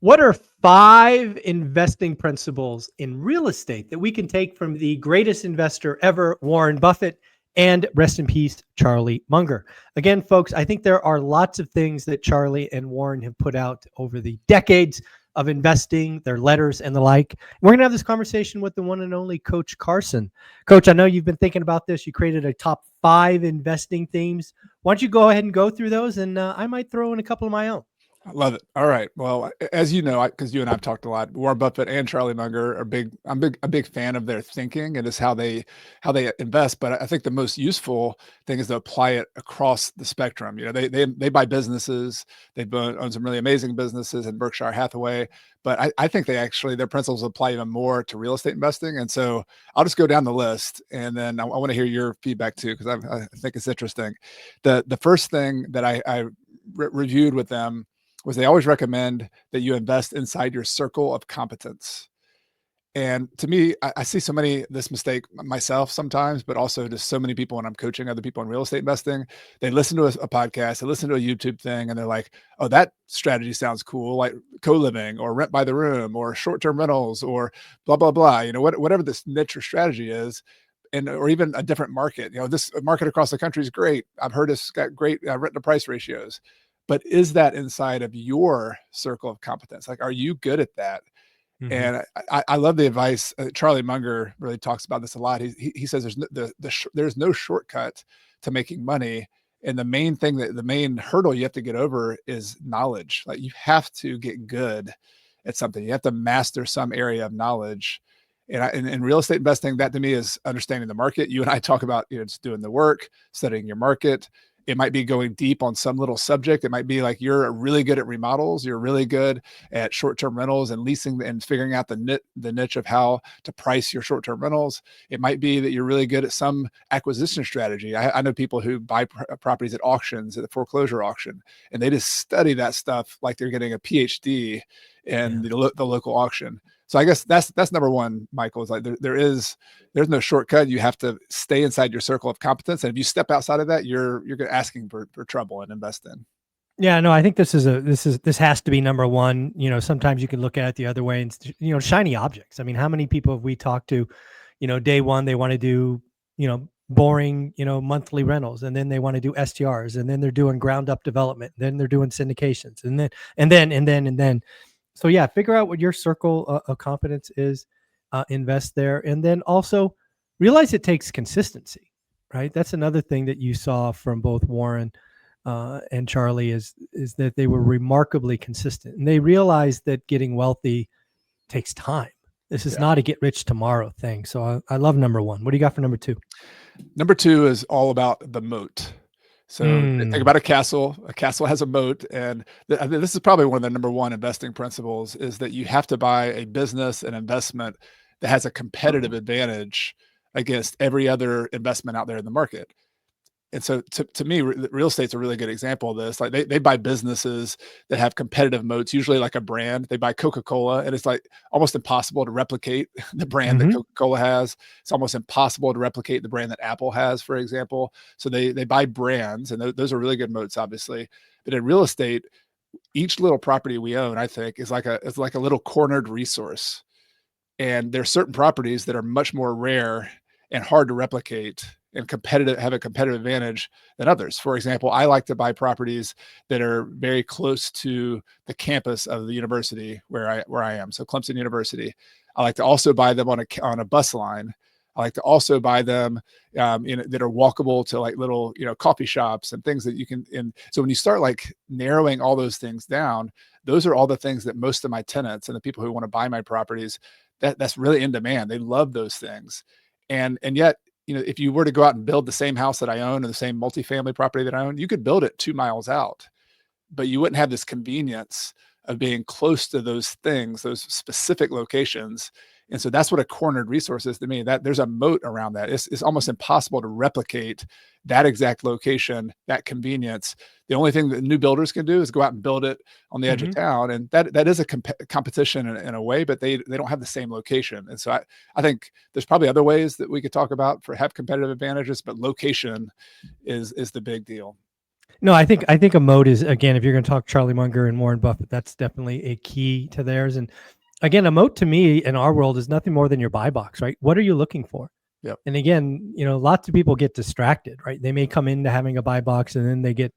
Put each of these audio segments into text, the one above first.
What are 5 investing principles in real estate that we can take from the greatest investor ever, Warren Buffett, and rest in peace, Charlie Munger? Again, folks, I think there are lots of things that Charlie and Warren have put out over the decades of investing, their letters and the like. We're going to have this conversation with the one and only Coach Carson. Coach, I know you've been thinking about this. You created a top 5 investing themes. Why don't you go ahead and go through those, and I might throw in a couple of my own. I love it. All right. Well, as you know, because you and I've talked a lot, Warren Buffett and Charlie Munger are big. I'm a big fan of their thinking and just how they invest. But I think the most useful thing is to apply it across the spectrum. You know, they buy businesses. They've owned some really amazing businesses in Berkshire Hathaway. But I think their principles apply even more to real estate investing. And so I'll just go down the list, and then I want to hear your feedback too, because I think it's interesting. The first thing that I reviewed with them was they always recommend that you invest inside your circle of competence. And to me, I see so many this mistake myself sometimes, but also just so many people when I'm coaching other people in real estate investing. They listen to a podcast, they listen to a YouTube thing, and they're like, "Oh, that strategy sounds cool, like co-living or rent by the room or short-term rentals or blah blah blah." You know, whatever this niche or strategy is, and or even a different market. You know, this market across the country is great. I've heard it's got great rent to price ratios. But is that inside of your circle of competence? Like, are you good at that? Mhm. And I love the advice. Charlie Munger really talks about this a lot. He says there's no shortcut to making money. And the main thing the main hurdle you have to get over is knowledge. Like, you have to get good at something. You have to master some area of knowledge. And in real estate investing, that to me is understanding the market. You and I talk about, just doing the work, studying your market. It might be going deep on some little subject. It might be like you're really good at remodels. You're really good at short-term rentals and leasing and figuring out the niche of how to price your short-term rentals. It might be that you're really good at some acquisition strategy. I know people who buy properties at auctions, at the foreclosure auction, and they just study that stuff like they're getting a PhD in Yeah. the local auction. So I guess that's number one, Michael, is like there's no shortcut. You have to stay inside your circle of competence. And if you step outside of that, you're asking for trouble and investing. Yeah, no, I think this has to be number one. Sometimes you can look at it the other way and shiny objects. I mean, how many people have we talked to? Day one they want to do boring monthly rentals, and then they want to do STRs, and then they're doing ground up development, then they're doing syndications, and then. So yeah, figure out what your circle of competence is, invest there, and then also realize it takes consistency. Right, that's another thing that you saw from both Warren and Charlie is that they were remarkably consistent, and they realized that getting wealthy takes time. This is Yeah. not a get rich tomorrow thing. So I love number one. What do you got for number two? Number two is all about the moat. So think Mm. about a castle. A castle has a moat, and I think this is probably one of the number one investing principles is that you have to buy a business, an investment that has a competitive advantage against every other investment out there in the market. And so to me, real estate's a really good example of this. Like, they buy businesses that have competitive moats, usually like a brand. They buy Coca-Cola, and it's like almost impossible to replicate the brand that Hmm. Coca-Cola has. It's almost impossible to replicate the brand that Apple has, for example. So they buy brands, and those are really good moats, obviously. But in real estate, each little property we own, I think, is like a little cornered resource. And there's certain properties that are much more rare and hard to replicate and have a competitive advantage than others. For example, I like to buy properties that are very close to the campus of the university where I am. So Clemson University. I like to also buy them on a bus line. I like to also buy them that are walkable to like little coffee shops and things that you can. And so when you start like narrowing all those things down, those are all the things that most of my tenants and the people who want to buy my properties, that's really in demand. They love those things. And yet, if you were to go out and build the same house that I own or the same multifamily property that I own, you could build it 2 miles out, but you wouldn't have this convenience of being close to those things, those specific locations. And so that's what a cornered resource is to me. That there's a moat around that. It's almost impossible to replicate that exact location, that convenience. The only thing that new builders can do is go out and build it on the edge of Hmm. town, and that is a competition in a way, but they don't have the same location. And so I think there's probably other ways that we could talk about for have competitive advantages, but location is the big deal. No, I think a moat is, again, if you're going to talk Charlie Munger and Warren Buffett, that's definitely a key to theirs. And again, a moat to me in our world is nothing more than your buy box, right? What are you looking for? Yep. And again, lots of people get distracted, right? They may come into having a buy box and then they get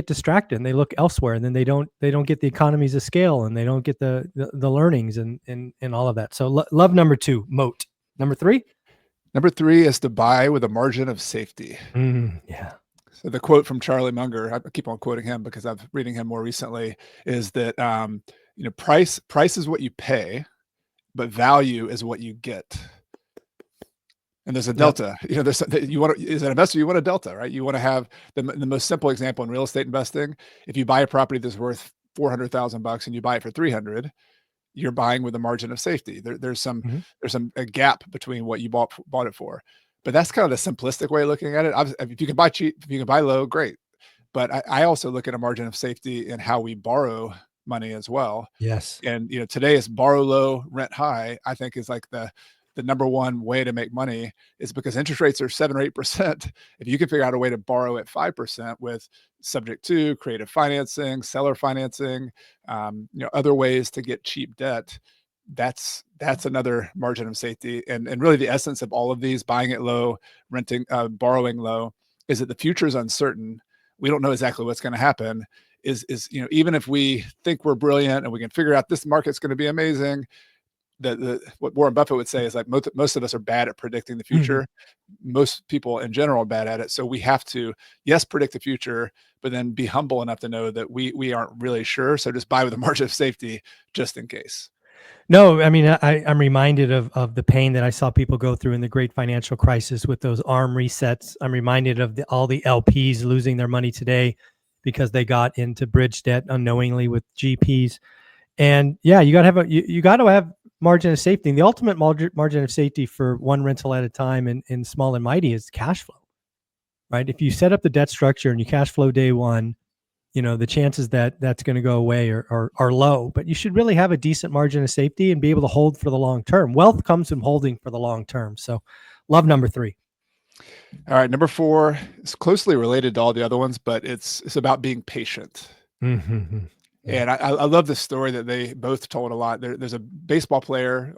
distracted and they look elsewhere, and then they don't get the economies of scale, and they don't get the learnings and all of that. So love number 2, moat. Number 3. Number 3 is to buy with a margin of safety. Yeah. So the quote from Charlie Munger, I keep on quoting him because I'm reading him more recently, is that price is what you pay, but value is what you get. And there's a delta. Yep. There's as an investor, you want a delta, right? You want to have the most simple example in real estate investing. If you buy a property that's worth $400,000 and you buy it for 300, you're buying with a margin of safety. There's a gap between what you bought it for. But that's kind of the simplistic way of looking at it. If you can buy cheap, if you can buy low, great. But I also look at a margin of safety in how we borrow money as well. Yes. And today is borrow low, rent high. I think is like the number one way to make money, is because interest rates are 7 or 8%. If you can figure out a way to borrow at 5% with subject to creative financing, seller financing, other ways to get cheap debt, that's another margin of safety. And really the essence of all of these, buying it low, renting, borrowing low, is that the future is uncertain. We don't know exactly what's going to happen. Is even if we think we're brilliant and we can figure out this market's going to be amazing, what Warren Buffett would say is like most of us are bad at predicting the future. Most people in general are bad at it. So we have to, yes, predict the future, but then be humble enough to know that we aren't really sure. So just buy with a margin of safety just in case. No, I mean, I'm reminded of the pain that I saw people go through in the great financial crisis with those ARM resets. I'm reminded of all the LPs losing their money today because they got into bridge debt unknowingly with GPs. And yeah, you got to have margin of safety. And the ultimate margin of safety for one rental at a time in small and mighty is cash flow, right? If you set up the debt structure and you cash flow day one, the chances that that's going to go away are low. But you should really have a decent margin of safety and be able to hold for the long term. Wealth comes from holding for the long term. So love number 3. All right, number 4 is closely related to all the other ones, but it's about being patient. Yeah. And I love the story that they both told a lot. There's a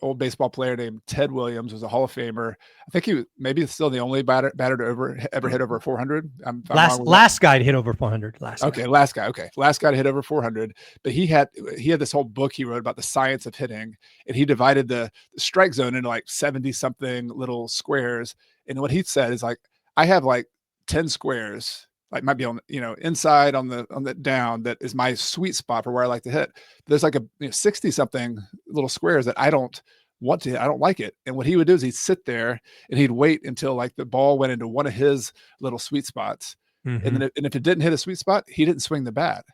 old baseball player named Ted Williams, was a Hall of Famer. I think he was maybe still the only batter to ever hit over 400. Last guy to hit over 400. Last guy to hit over 400. But he had this whole book he wrote about the science of hitting, and he divided the strike zone into like 70 something little squares. And what he said is like, I have like 10 squares, like might be on inside on the down, that is my sweet spot for where I like to hit. There's like 60 something little squares that I don't want to hit. I don't like it. And what he would do is he'd sit there and he'd wait until like the ball went into one of his little sweet spots. And then if it didn't hit a sweet spot, he didn't swing the bat.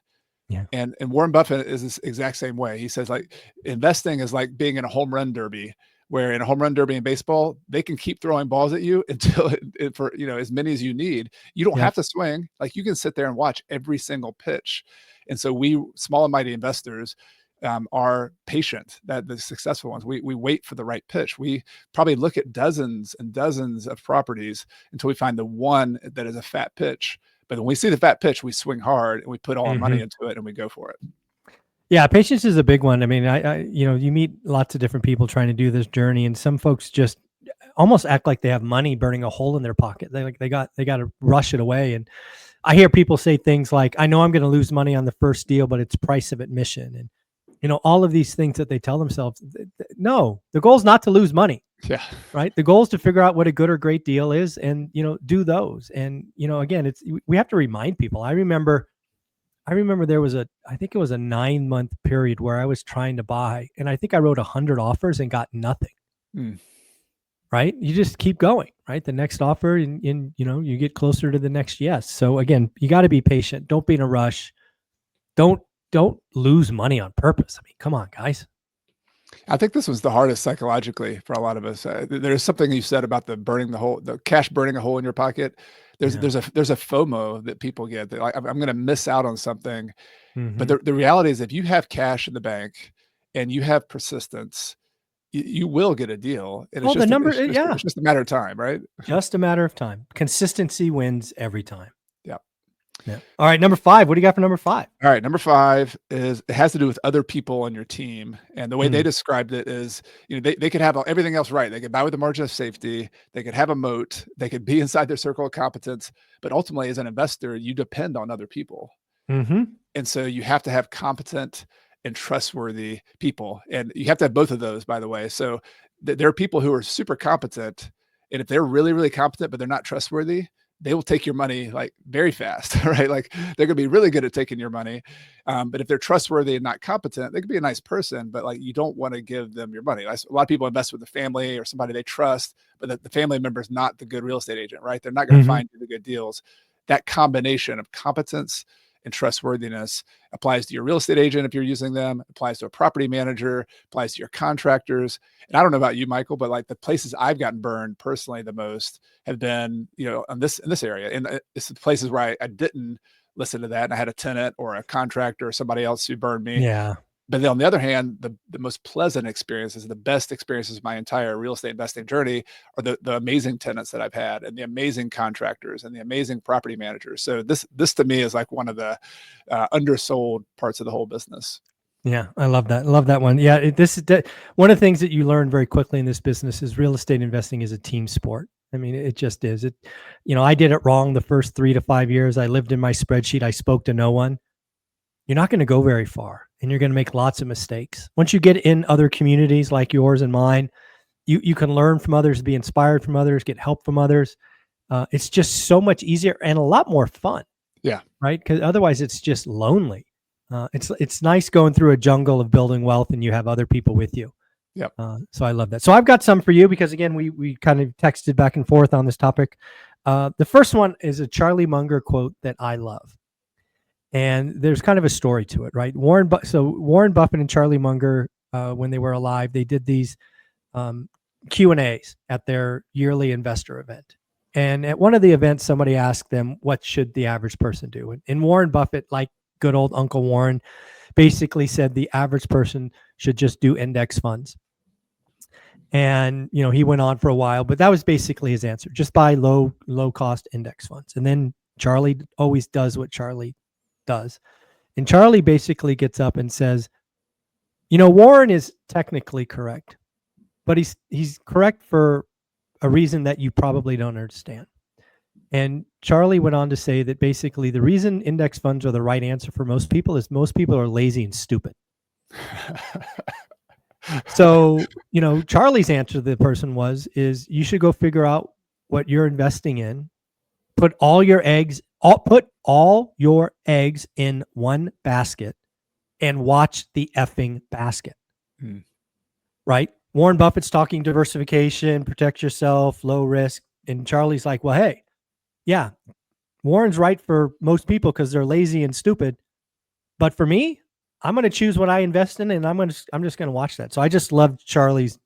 Yeah. And Warren Buffett is this exact same way. He says like investing is like being in a home run derby, where in a home run derby in baseball, they can keep throwing balls at you until for as many as you need. You don't have to swing. Like you can sit there and watch every single pitch. And so we small and mighty investors are patient. That the successful ones, we wait for the right pitch. We probably look at dozens and dozens of properties until we find the one that is a fat pitch. But when we see the fat pitch, we swing hard and we put all our money into it and we go for it. Yeah, patience is a big one. I mean, you meet lots of different people trying to do this journey, and some folks just almost act like they have money burning a hole in their pocket. They got to rush it away. And I hear people say things like, "I know I'm going to lose money on the first deal, but it's price of admission." And all of these things that they tell themselves. No, the goal is not to lose money. Yeah. Right. The goal is to figure out what a good or great deal is, and do those. And again, we have to remind people. I remember there was I think it was a 9-month period where I was trying to buy, and I think I wrote 100 offers and got nothing. Right. You just keep going, right? The next offer and you get closer to the next yes. So again, you got to be patient. Don't be in a rush. Don't lose money on purpose. I mean, come on, guys. I think this was the hardest psychologically for a lot of us. There's something you said about the cash burning a hole in your pocket. There's a FOMO that people get, that like, I'm going to miss out on something. But the reality is, if you have cash in the bank and you have persistence, you will get a deal. And it's just a matter of time, right? Just a matter of time. Consistency wins every time. Yeah. Yeah. All right. Number 5. What do you got for number 5? All right, number 5 is it has to do with other people on your team, and the way they Mm. described it is, they could have everything else right. They could buy with a margin of safety, they could have a moat, they could be inside their circle of competence, but ultimately, as an investor, you depend on other people. Mm-hmm. And so you have to have competent and trustworthy people. And you have to have both of those, by the way. So there are people who are super competent. And if they're really, really competent, but they're not trustworthy, they will take your money like very fast, right? Like they're going to be really good at taking your money. But if they're trustworthy and not competent, they could be a nice person, but like you don't want to give them your money. A lot of people invest with the family or somebody they trust, but the family member is not the good real estate agent, right? They're not going to Mm-hmm. find you the good deals. That combination of competence and trustworthiness applies to your real estate agent if you're using them, applies to a property manager, applies to your contractors. And I don't know about you, Michael, but like the places I've gotten burned personally the most have been, in this area. And it's the places where I didn't listen to that. And I had a tenant or a contractor or somebody else who burned me. Yeah. But then on the other hand, the most pleasant experiences, the best experiences of my entire real estate investing journey are the amazing tenants that I've had and the amazing contractors and the amazing property managers. So this to me is like one of the undersold parts of the whole business. Yeah, I love that. I love that one. Yeah, this is one of the things that you learn very quickly in this business is real estate investing is a team sport. I mean, it just is. I did it wrong the first 3 to 5 years. I lived in my spreadsheet. I spoke to no one. You're not going to go very far, and you're going to make lots of mistakes. Once you get in other communities like yours and mine, you can learn from others, be inspired from others, get help from others. It's just so much easier and a lot more fun. Yeah. Right. Because otherwise it's just lonely. It's nice going through a jungle of building wealth and you have other people with you. Yep. So I love that. So I've got some for you because again, we kind of texted back and forth on this topic. The first one is a Charlie Munger quote that I love. And there's kind of a story to it, right? Warren Buffett and Charlie Munger, when they were alive, they did these Q&As at their yearly investor event. And at one of the events, somebody asked them, what should the average person do? And Warren Buffett, like good old Uncle Warren, basically said the average person should just do index funds. And, he went on for a while, but that was basically his answer. Just buy low cost index funds. And then Charlie always does what Charlie does. And Charlie basically gets up and says, Warren is technically correct, but he's correct for a reason that you probably don't understand. And Charlie went on to say that basically the reason index funds are the right answer for most people is most people are lazy and stupid. So, Charlie's answer to the person is you should go figure out what you're investing in, put all your eggs in one basket and watch the effing basket. Right? Warren Buffett's talking diversification, protect yourself, low risk. And Charlie's like, well, hey, yeah, Warren's right for most people because they're lazy and stupid. But for me, I'm going to choose what I invest in and I'm just going to watch that. So I just love Charlie's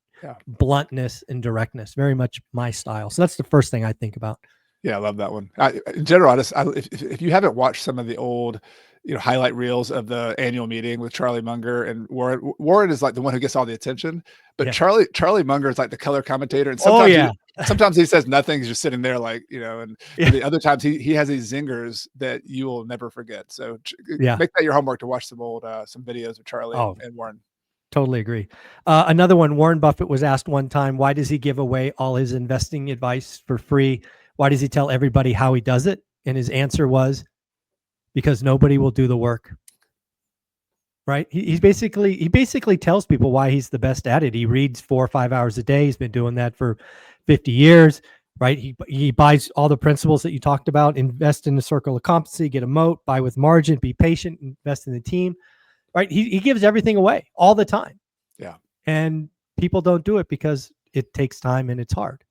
bluntness and directness, very much my style. So that's the first thing I think about. Yeah, I love that one. In general, if you haven't watched some of the old, highlight reels of the annual meeting with Charlie Munger and Warren is like the one who gets all the attention, but Charlie Munger is like the color commentator. And sometimes he says nothing. He's just sitting there like, and the other times he has these zingers that you will never forget. So make that your homework to watch some videos of Charlie and Warren. Totally agree. Another one, Warren Buffett was asked one time, why does he give away all his investing advice for free? Why does he tell everybody how he does it? And his answer was, because nobody will do the work. Right? He basically tells people why he's the best at it. He reads 4 or 5 hours a day. He's been doing that for 50 years. Right? He buys all the principles that you talked about. Invest in the circle of competency, get a moat, buy with margin, be patient, invest in the team. Right? He gives everything away all the time. Yeah. And people don't do it because it takes time and it's hard.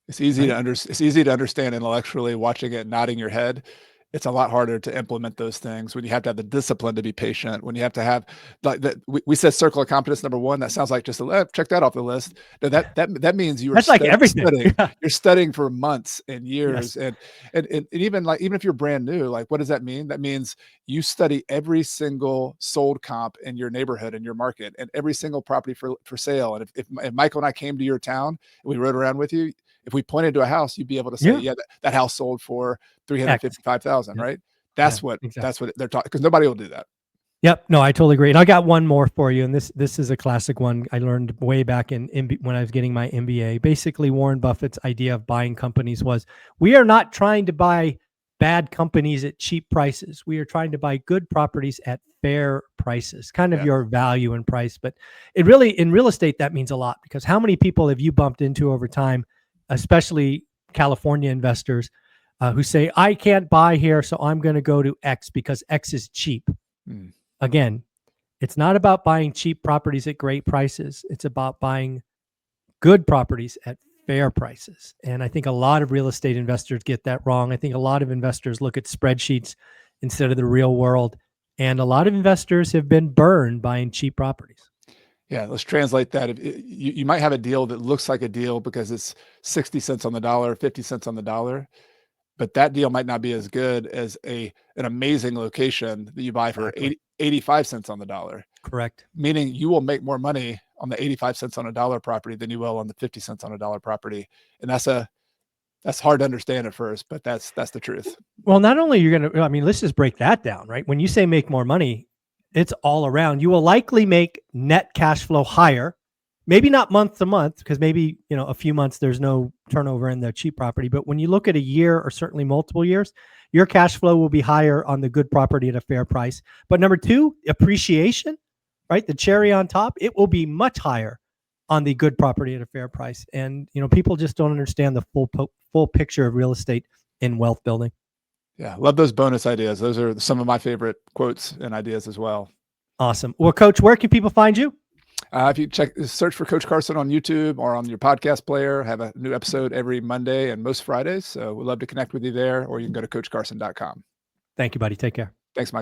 It's easy to understand intellectually, watching it, nodding your head. It's a lot harder to implement those things when you have to have the discipline to be patient, when you have to have like that. We said circle of competence number 1. That sounds like just check that off the list. No, that means you are like everything. Studying. Yeah. You're studying for months and years. Yes. And even if you're brand new, like what does that mean? That means you study every single sold comp in your neighborhood, in your market, and every single property for sale. And if Michael and I came to your town and we rode around with you, if we pointed to a house, you'd be able to say, that house sold for $355,000, right? That's Yeah, exactly. what they're talking, because nobody will do that. Yep. No, I totally agree. And I got one more for you. And this is a classic one I learned way back in when I was getting my MBA. Basically, Warren Buffett's idea of buying companies was, we are not trying to buy bad companies at cheap prices. We are trying to buy good properties at fair prices, kind of Yeah. your value and price. But it really, in real estate, that means a lot, because how many people have you bumped into over time, especially California investors, who say, I can't buy here, so I'm going to go to X because X is cheap. Mm. Again, it's not about buying cheap properties at great prices. It's about buying good properties at fair prices. And I think a lot of real estate investors get that wrong. I think a lot of investors look at spreadsheets instead of the real world. And a lot of investors have been burned buying cheap properties. Yeah, let's translate that. You might have a deal that looks like a deal because it's 60 cents on the dollar, 50 cents on the dollar, but that deal might not be as good as an amazing location that you buy for Exactly. 85 cents on the dollar. Correct. Meaning you will make more money on the 85 cents on a dollar property than you will on the 50 cents on a dollar property. And that's hard to understand at first, but that's the truth. Well, not only you're going to, I mean, let's just break that down, right? When you say make more money, it's all around. You will likely make net cash flow higher, maybe not month to month, because maybe, a few months there's no turnover in the cheap property. But when you look at a year or certainly multiple years, your cash flow will be higher on the good property at a fair price. But number two, appreciation, right? The cherry on top, it will be much higher on the good property at a fair price. And, people just don't understand the full picture of real estate in wealth building. Yeah, love those bonus ideas. Those are some of my favorite quotes and ideas as well. Awesome. Well, Coach, where can people find you? If you search for Coach Carson on YouTube or on your podcast player, have a new episode every Monday and most Fridays. So we'd love to connect with you there, or you can go to coachcarson.com. Thank you, buddy. Take care. Thanks, Mike.